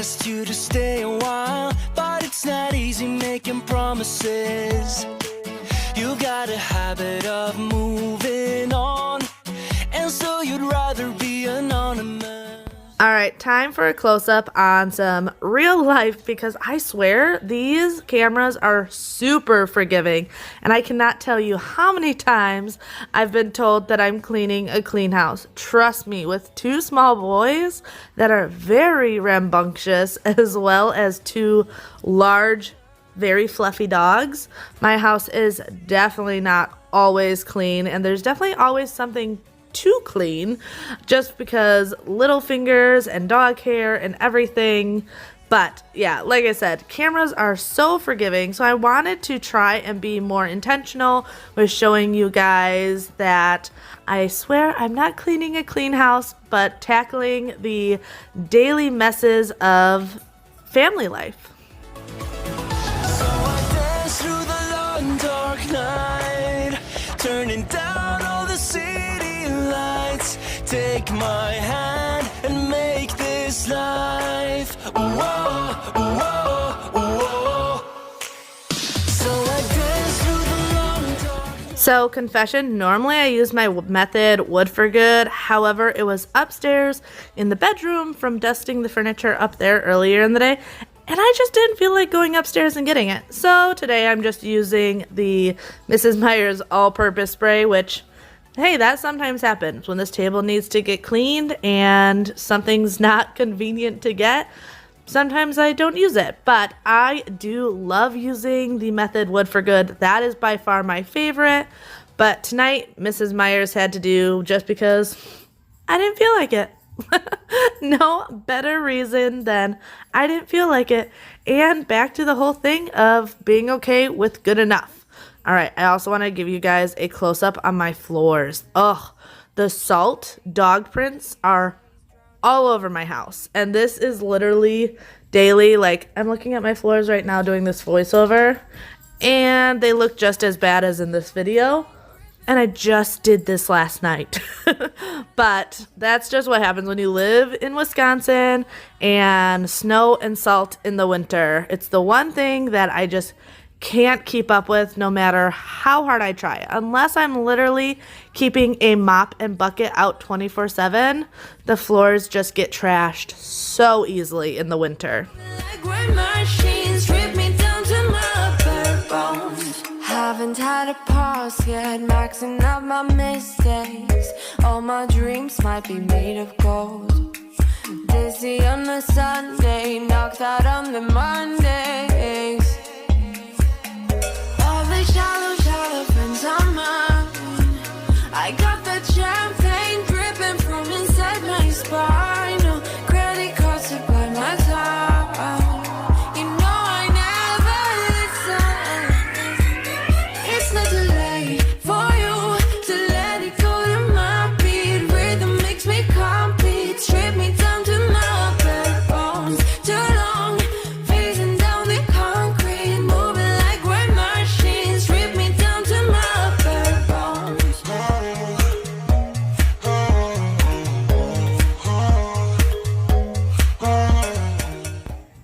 asked you to stay a while, but it's not easy making promises. You got a habit of moving on, and so you'd rather be anonymous. All right, time for a close-up on some real life, because I swear these cameras are super forgiving, and I cannot tell you how many times I've been told that I'm cleaning a clean house. Trust me, with two small boys that are very rambunctious, as well as two large, very fluffy dogs, my house is definitely not always clean, and there's definitely always something to clean, just because little fingers and dog hair and everything. But yeah, like I said, cameras are so forgiving, so I wanted to try and be more intentional with showing you guys that I swear I'm not cleaning a clean house, but tackling the daily messes of family life. So I dance through the long dark night, turning down all the city lights. Take my hand and make this life. Whoa, whoa, whoa. So I dance through the long dark. So, confession, normally I use my method wood for good. However, it was upstairs in the bedroom from dusting the furniture up there earlier in the day, and I just didn't feel like going upstairs and getting it. So today I'm just using the Mrs. Meyer's all-purpose spray, which, hey, that sometimes happens when this table needs to get cleaned and something's not convenient to get. Sometimes I don't use it, but I do love using the method wood for good. That is by far my favorite. But tonight, Mrs. Meyer's had to do just because I didn't feel like it. No better reason than I didn't feel like it. And back to the whole thing of being okay with good enough. All right, I also want to give you guys a close-up on my floors. Ugh, the salt dog prints are all over my house, and this is literally daily. Like, I'm looking at my floors right now doing this voiceover, and they look just as bad as in this video, and I just did this last night. But that's just what happens when you live in Wisconsin and snow and salt in the winter. It's the one thing that I just can't keep up with no matter how hard I try. Unless I'm literally keeping a mop and bucket out 24/7, the floors just get trashed so easily in the winter. Like when machines strip me down to my bare bones. Haven't had a pause yet, maxing out my mistakes. All my dreams might be made of gold. Dizzy on a Sunday, knocked out on the Mondays. All the shallow friends on mine. I got that champagne dripping from inside my spine. No credit cards to buy my time. You know I never listen. It's not too late for you to let it go to my beat. Rhythm makes me complete. Strip me down to my bare bones. Too long, phasing down the concrete. Moving like great machines. Strip me down to my bare bones.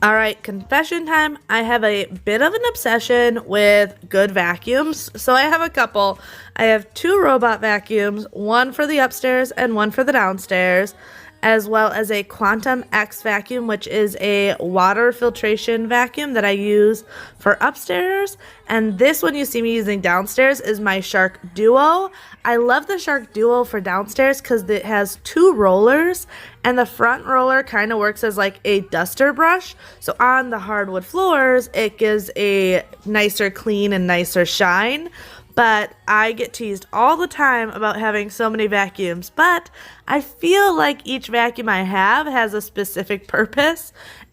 All right, confession time. I have a bit of an obsession with good vacuums. So I have a couple. I have 2 robot vacuums, one for the upstairs and one for the downstairs, as well as a Quantum X vacuum, which is a water filtration vacuum that I use for upstairs. And this one you see me using downstairs is my Shark Duo. I love the Shark Duo for downstairs because it has 2 rollers, and the front roller kind of works as like a duster brush. So on the hardwood floors, it gives a nicer clean and nicer shine. But I get teased all the time about having so many vacuums, but I feel like each vacuum I have has a specific purpose.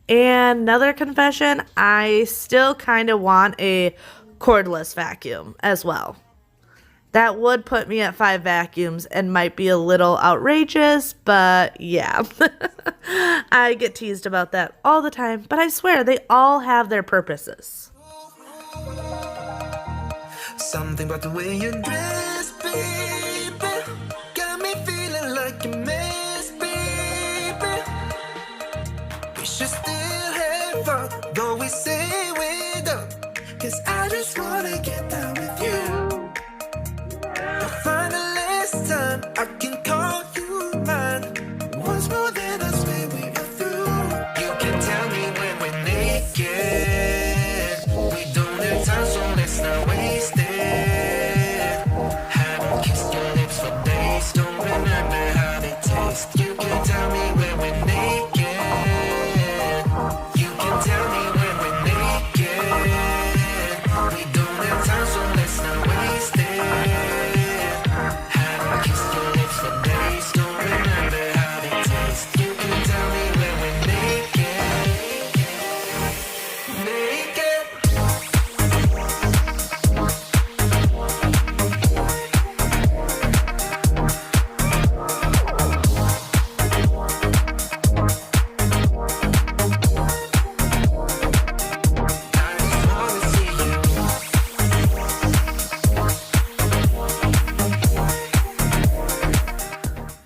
And another confession, I still kind of want a cordless vacuum as well. That would put me at 5 vacuums and might be a little outrageous, but yeah. I get teased about that all the time, but I swear they all have their purposes. Something about the way you dress, baby, got me feeling like a mess, baby. We should still have fun, though we say we don't. 'Cause I just wanna get down with you. To find the last time I can call you mine. Once more than I swear we were through. You can tell me when we're naked. We don't have time, so let's not waste it. Haven't kissed your lips for days, don't remember how they taste. You can tell me when we're naked. You can tell me when we're naked. We don't have time, so let's not waste it. Haven't kissed your lips for days, don't remember how they taste. You can tell me when we're naked. Naked.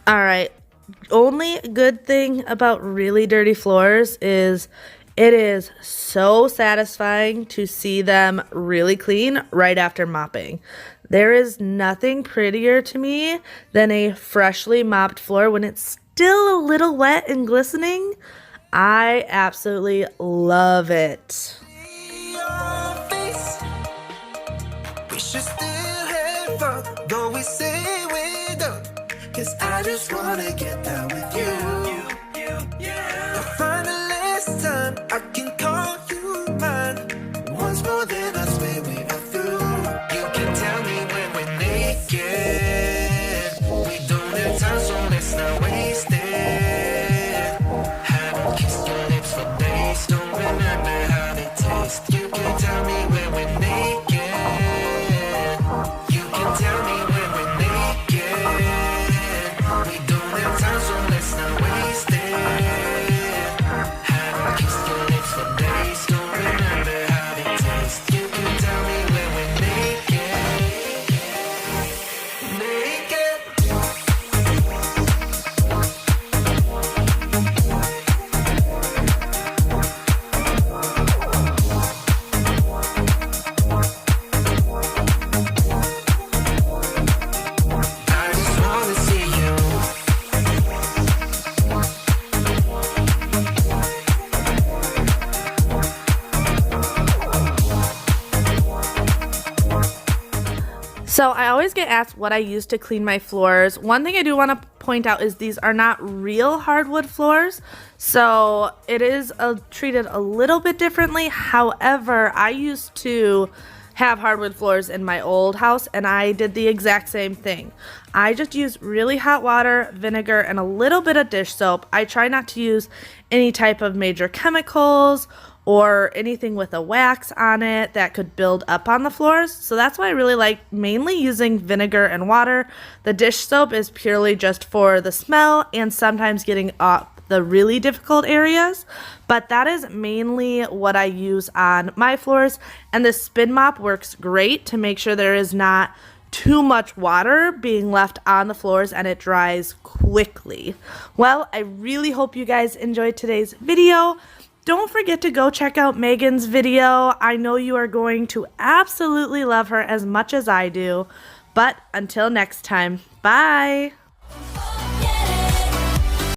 All right. Only good thing about really dirty floors is It is so satisfying to see them really clean right after mopping. There is nothing prettier to me than a freshly mopped floor when it's still a little wet and glistening. I absolutely love it. Your face. We should still have fun, though we say we don't. 'Cause I just wanna get down with you. The finalist time I can call you mine. Once more, then I swear we are through. You can tell me when we're naked. We don't have time, so let's not waste it. Haven't kissed your lips for days. Don't remember how they taste. You can tell me when we're naked. You can tell me when we're naked. We don't have time, so let's not waste it. Haven't kissed your lips for days. Don't remember how they taste. You can tell me when we're naked. Naked. I just wanna see you. So I always get asked what I use to clean my floors. One thing I do want to point out is these are not real hardwood floors, so it is treated a little bit differently. However, I used to have hardwood floors in my old house, and I did the exact same thing. I just use really hot water, vinegar, and a little bit of dish soap. I try not to use any type of major chemicals or anything with a wax on it that could build up on the floors. So that's why I really like mainly using vinegar and water. The dish soap is purely just for the smell and sometimes getting up the really difficult areas. But that is mainly what I use on my floors. And the spin mop works great to make sure there is not too much water being left on the floors and it dries quickly. Well, I really hope you guys enjoyed today's video. Don't forget to go check out Megan's video. I know you are going to absolutely love her as much as I do. But until next time, bye!